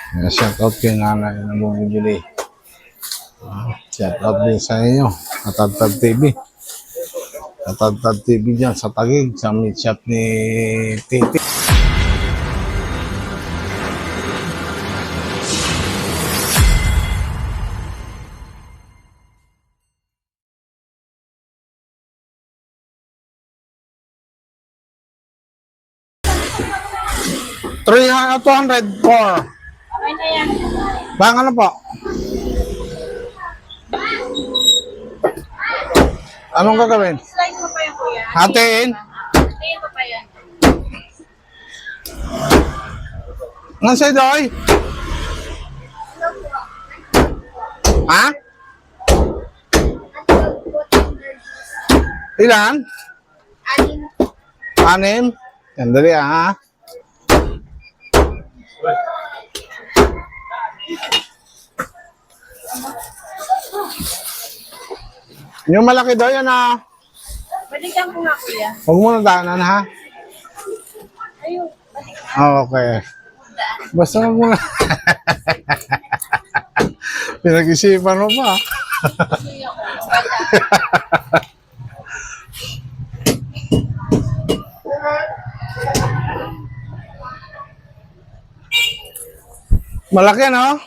Shout out kay nanay na bumibili. Shout out din sa inyo. Katadtad TV. Katadtad TV dyan sa Taguig, sa meat shop ni Titi. $300 4. Okay na yan. Bang ano po? Anong gagawin? Slice mo pa yan, kuya. Hatiin? Hatiin mo pa yan. Nga sa'yo, Doy? Ha? Ilan? Anim? Sandali ha. Yung malaki daw yan ha. Balik lang po nga, kuya. Huwag mo na daanan ha. Ayun. Balik. Okay. Basta huwag mo na. Pinag-isipan mo pa. Kuya ko. Malaki ano?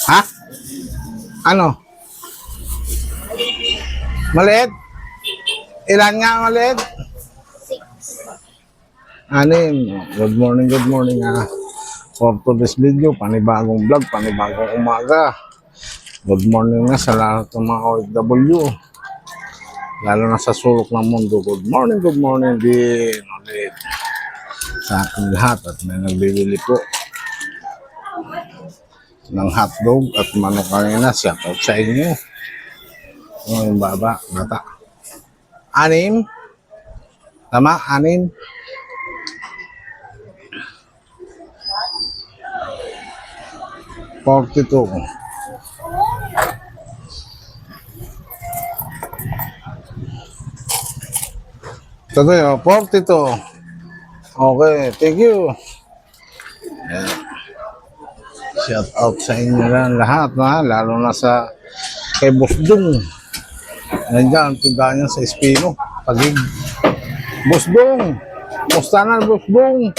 Ha? Ano? Maliit? Ilan nga maliit? 6. Anim. Good morning ha. For today's video, panibagong vlog, panibagong umaga. Good morning nga sa lahat ng mga OFW. Lalo na sa sulok ng mundo. Good morning din ulit sa aking lahat at may nagbibili po ng hotdog at manok kanina. Shout out sa inyo. Yung bata. 6? Tama? 6? $42. Ito tayo, 42. Okay, thank you. Ayan. Shout out sa inyo lang lahat na, lalo na sa kay Boss Dong. Nandiyan, tindahan niya sa Espino, Taguig. Boss Dong! Musta na, Boss Dong?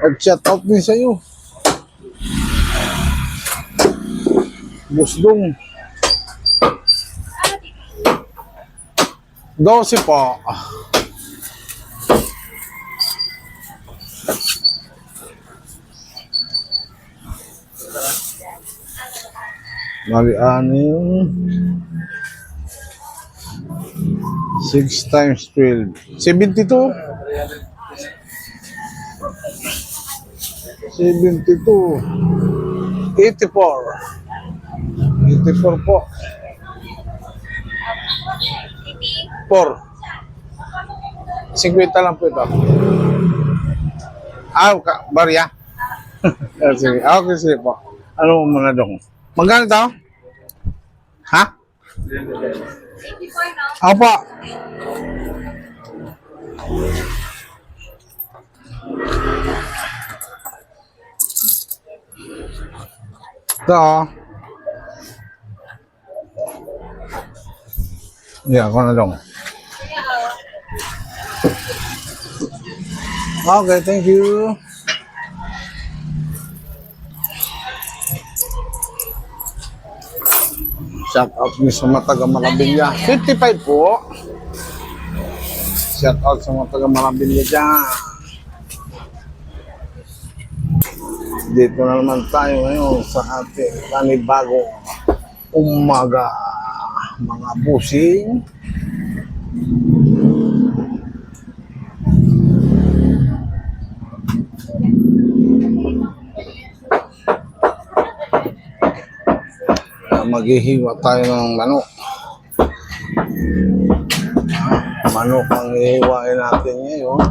Mag-shout out din sa iyo. Boss Dong. 12 po. Mali 6 times 12. 72? 72. 84. 84 po. 4. 50 lang po ito. Barya? Sige. Okay, sige po. Ano mo muna dong? Magkano ito? Ha? 84 na. Opo. Ito oh. Yeah, ako na dong. Okay, thank you. Shout out niyo sa mga taga Malabilla. 55 po. Shout out sa mga taga Malabilla dyan. Dito na naman tayo ngayon sa ating panibagong umaga. Mga busing. Maghihiwa tayo ng manok. Manok ang hihiwain natin ngayon.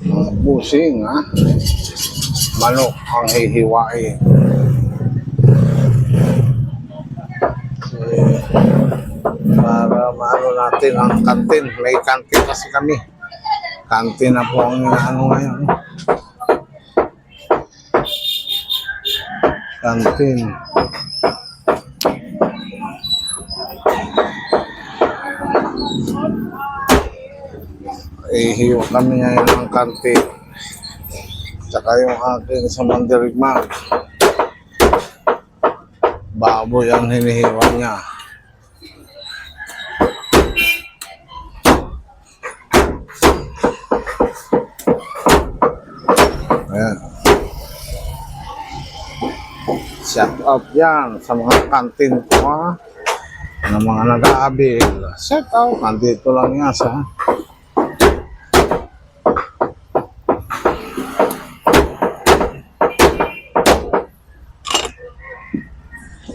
Mga busing ha. Manok ang hihiwain. Para maano natin ang kantin. May kantin kasi kami. Kantin na po ang inaano ngayon. Kantin. Ihiwa kami ngayon ng kantin. Tsaka yung aking sa mandirigma. Baboy ang hinihiwa niya. Ayan. Shout out yan sa mga kantin ko ha. Ng mga nag-aabil. Shout out. Nandito lang yan sa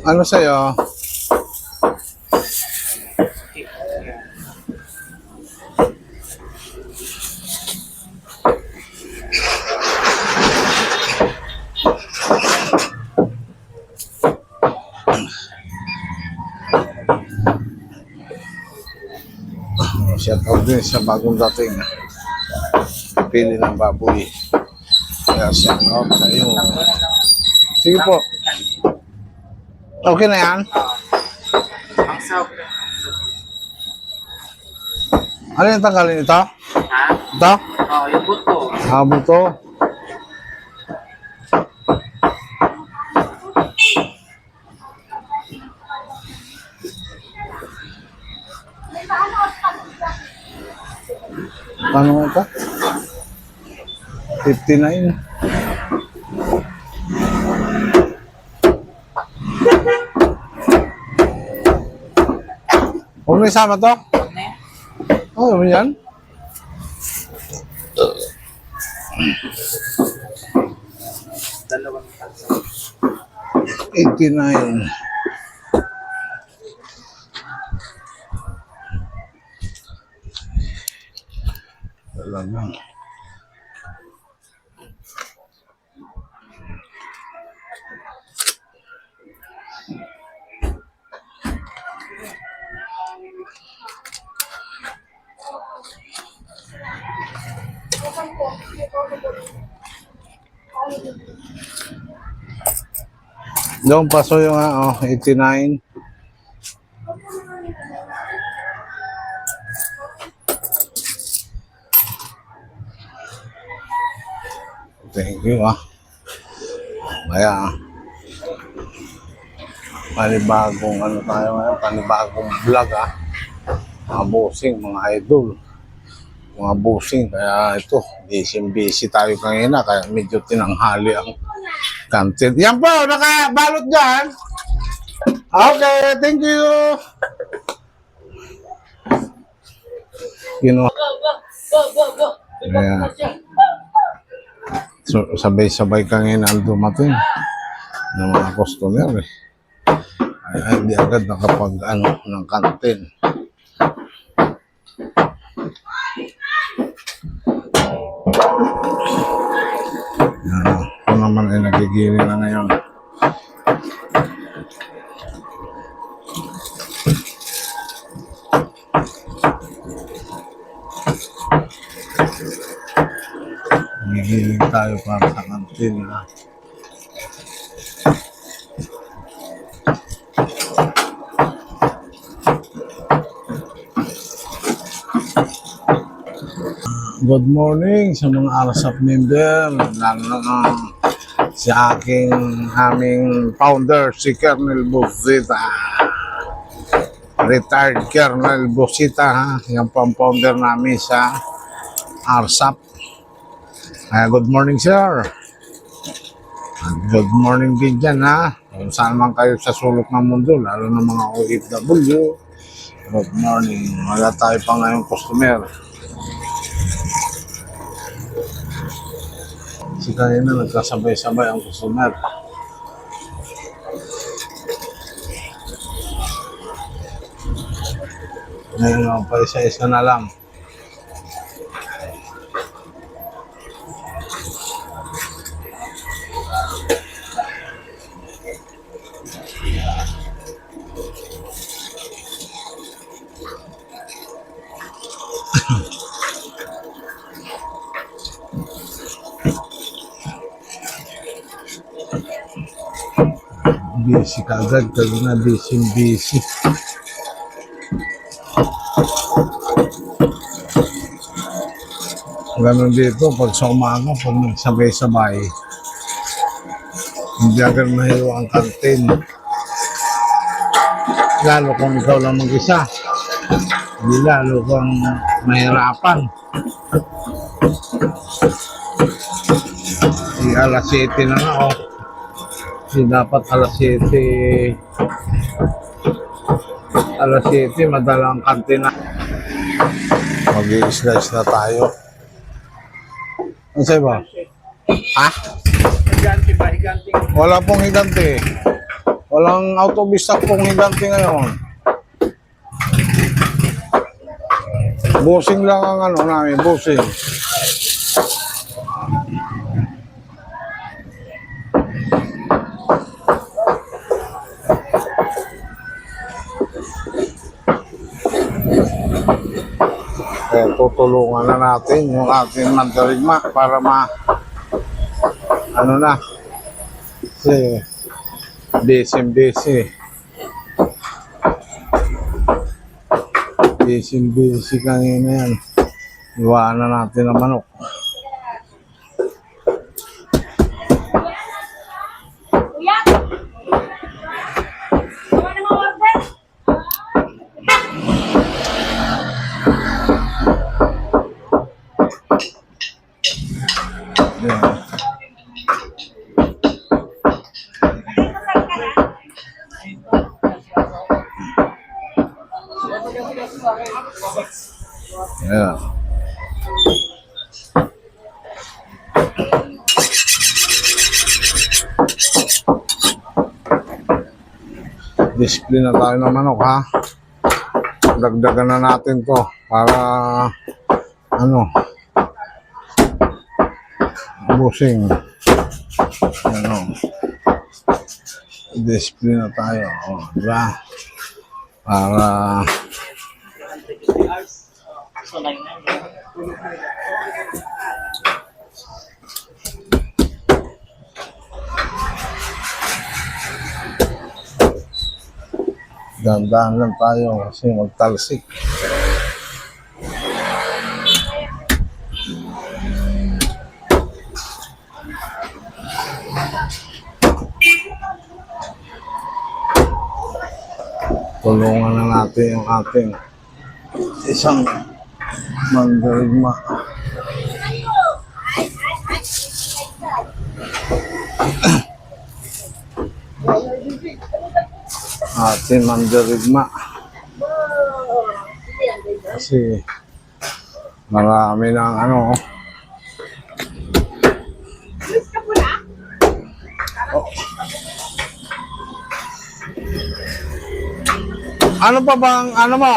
ano sa'yo? Shout out din sa bagong dating. Pili ng baboy. Kaya shout out sa iyo. Sige po. Okay na yan? Ang sahog. Ano yung tanggalin ito? Ha? Ito? Oh, yung buto. Buto. Paano nga ito? 59. Huwag na isama to? Oh, yan. Dalawang tanso. 89. Talagang. Doon paso yung 89. Thank you Kaya panibagong ano tayo ngayon, panibagong vlog mga bossing, mga idol, mga bossing. Kaya ito, busy tayo kanina, kaya medyo tinanghali ang content. Yan po, nakabalot dyan. Okay, thank you. Kinuha. Kaya, so, sabay-sabay kanina ang dumating ng mga customer Ay, hindi agad nakapag ng kantin. Ako naman ay nagigili na ngayon. Nagigili tayo para sa kantin Good morning sa mga RSAP member, lalo na si aming founder, si Colonel Busita. Retired Colonel Busita, yung founder namin sa RSAP. Good morning, sir. Good morning din dyan, kung saan man kayo sa sulok ng mundo, lalo na mga OFW. Good morning. Wala tayo pa ngayong customer. Kasi kanina nagkasabay-sabay ang customer. Ngayon pa isa-isa na lang. busy kagad. Kagad na busy. Ganun dito, pag sa umaga, pag nagsabay-sabay, hindi agad mahiwa ang kantin. Lalo kung ikaw lang mag-isa, hindi lalo kang mahirapan. Alas 7 na nga, oh. Dapat alas 7, madalang kantin na. Mag-i-slice na tayo. Ano sa'yo ba? Ha? Higante ba? Higante. Wala pong higante. Walang autobistock pong higante ngayon. Busing lang ang ano namin, busing. Kaya tutulungan na natin yung ating mandarigma para ano na, kasi busy kanina yan. Iwanan natin ang manok. Kuya! Gawa na mga order! Yan. Yeah. Display na tayo ng manok, ha? Dagdagan na natin to para ano, busing. Ano, display na tayo, oh, diba? Para dahan-dahan lang tayo kasi magtalsik. Tulungan na natin yung ating isang mandarigma. Ating mandarigma. Kasi marami ng ano. Oh. Ano pa bang ano mo?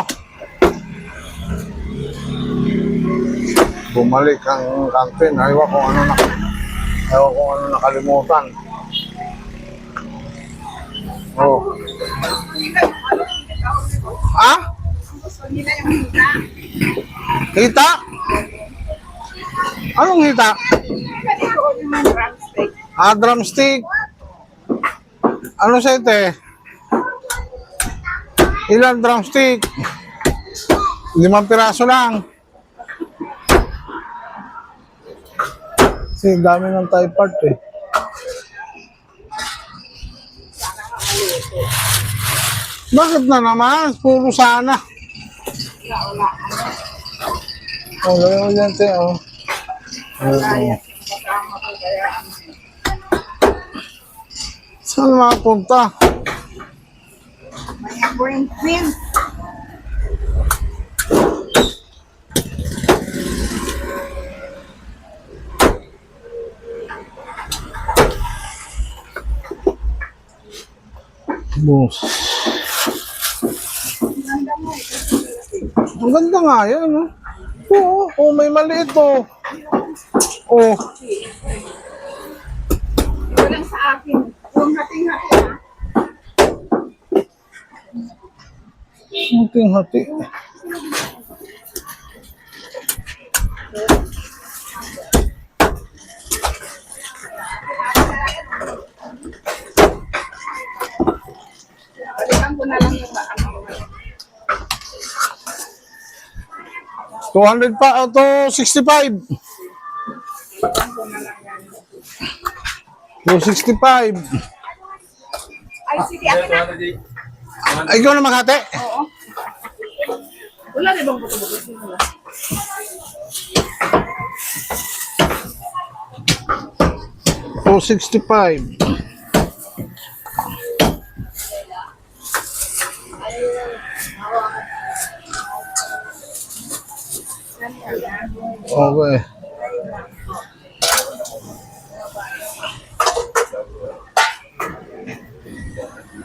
Bumalik ang kantin. Ayaw ko ano nakalimutan. Oh. Ha? Hita? Anong hita? Ah, drumstick. Ano sa ite? Ilan drumstick? 5 piraso lang. Kasi dami ng Thai part eh. Bakit na naman? Puro sana. Oh, gawin mo dyan, te, oh. Saan makapunta? Boss. Ang ganda nga yan, no? Oo, may maliit, oh. Oh. Walang sa akin. Yung hating-hati ha. Hating-hati. 200 pa, 265. 265. Ay, sige, akin na. Ay, ikaw na maghati. Oo. Wala rin bang buto-buto? Wala. $265. Okay.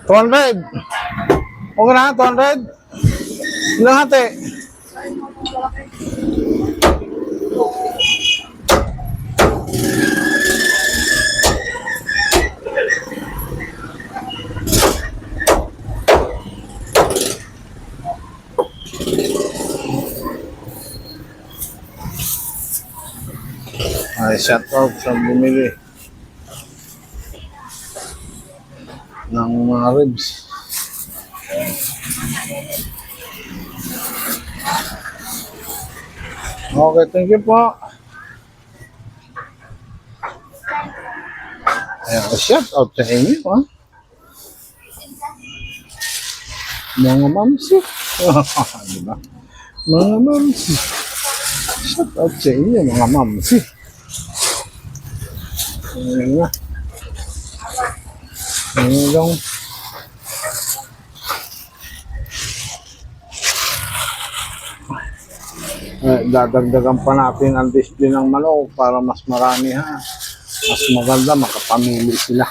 $200. Okay na, 200. Ilang hati? Ay, shout out sa bumili ng mga ribs. Okay, thank you po. Ayan, shout out sa inyo, ha? Mga mamsi. Diba? Mga mamsi. Shout out sa inyo, mga mamsi. Ayan nga. Ayan lang. Dadagdagan pa natin ang display ng manok para mas marami, ha. Mas maganda, makapamili sila.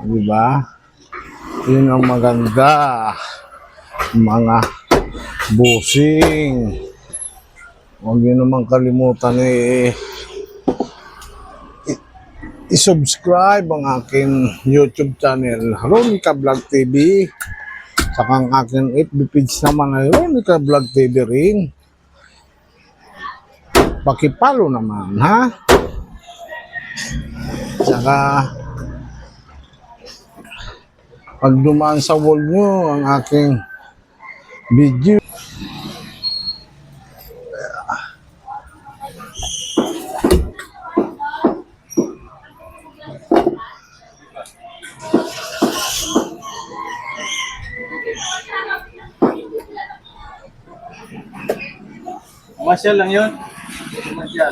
Diba? Yun ang maganda. Mga busing. Huwag nyo naman kalimutan i-subscribe ang aking YouTube channel, Ronica Vlog TV. Saka ang aking FB page naman ay Ronica Vlog TV rin. Pakipalo naman, ha? Saka pag dumaan sa wall nyo ang aking video, Masyal lang yun. Masyal.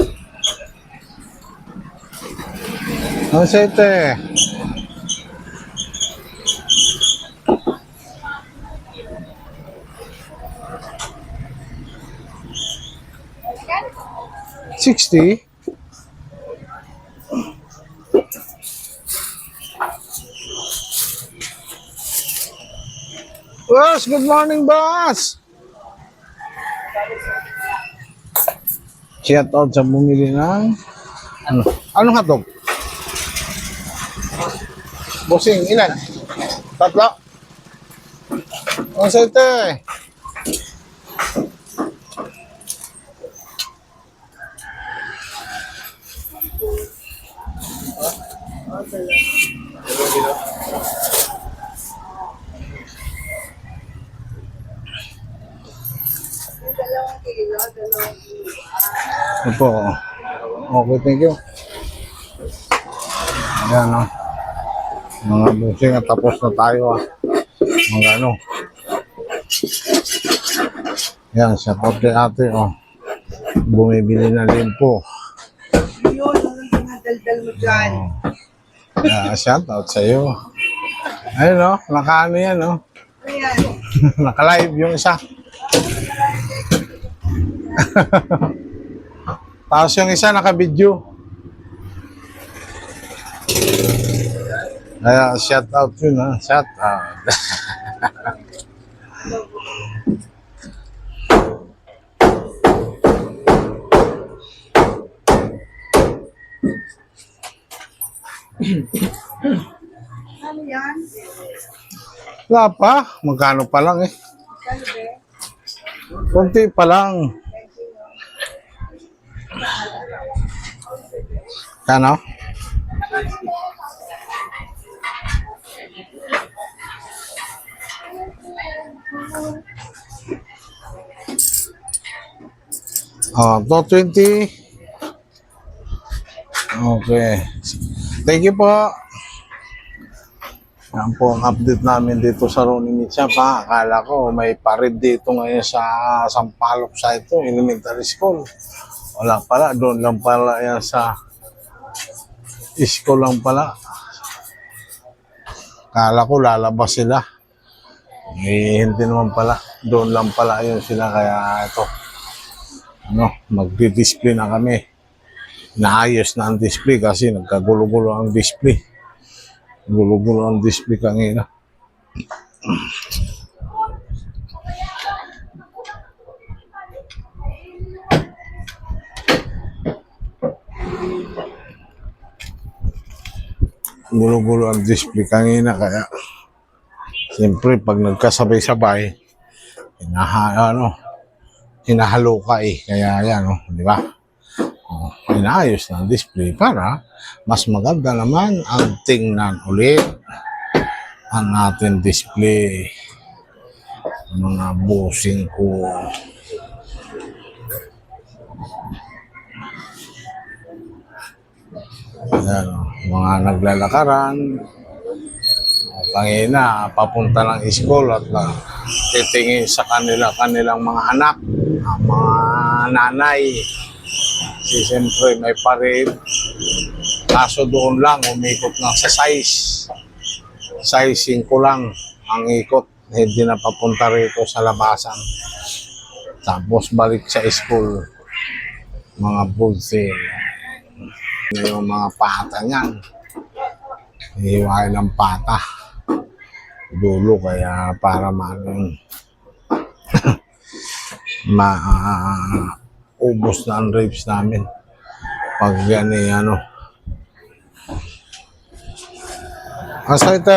ang sete. $60. Boss, good morning, boss. Shout out sa bumili ng anong hotdog? Bossing, ilan? Tatlo? Ang sete. Ito. Okay, thank you. Ayan, no? Mga busing at tapos na tayo, ah. Mga ano. Yan, sa kote ate, oh. Bumibili na limpo. Yun, ang daldal mo dyan. Oh. Shout out sa iyo. Ayun, no? Nakaano yan, no? Ayan. Naka-live yung isa. Tapos yung isa naka-video. Kaya shout out yun, ha? Shout out. Ano yan? Wala pa. Magkano pa lang, eh. Ano ba? Kunti pa lang. Kano? 220. Okay. Thank you po. Yan po ang update namin dito sa Ronnie Mitchell pa. Akala ko may parid dito ngayon sa Sampaloc sa ito, elementary school. Wala pala, doon lang pala yan sa school lang pala. Akala ko lalabas sila. Hindi naman pala. Doon lang pala yun sila. Kaya ito, magdi-display na kami. Naayos na ang display kasi nagkagulo-gulo ang display. Gulo-gulo ang display kanina. Gulo-gulo ang display kanina kaya siyempre pag nagkasabay-sabay hinahalo ka kaya yan di ba? Inaayos ng display para mas maganda naman ang tingnan ulit ang ating display. Mga bossing ko. Ayan, mga naglalakaran. Tangina, papunta ng school at titingin sa kanilang mga anak, mga nanay. Siyempre may parid. Kaso doon lang, umikot lang sa size 5 lang ang ikot. Hindi na papunta rito sa labasan. Tapos balik sa school. Mga bulse. Yung mga pata niyan. Hiwain ng pata. Dulo kaya para ubos na ang ribs namin pag yan asa ito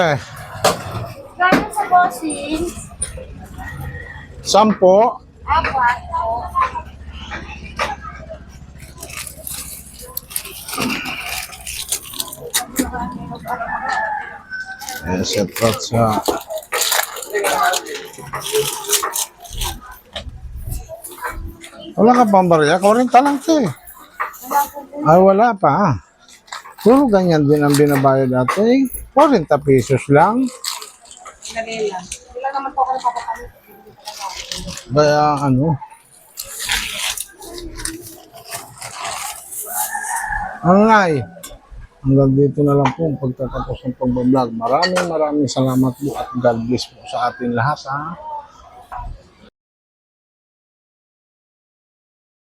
Gano'n sa bossing? 10 Apat. set out sa wala ka pang barya 40 lang ito ay wala pa puro ganyan din ang binabayad natin 40 pesos lang Dali lang. Wala naman po ako napapakamit. kaya Alay, hanggang dito na lang po ang pagtatapos ng pagbablog. Maraming salamat po at God bless po sa ating lahat.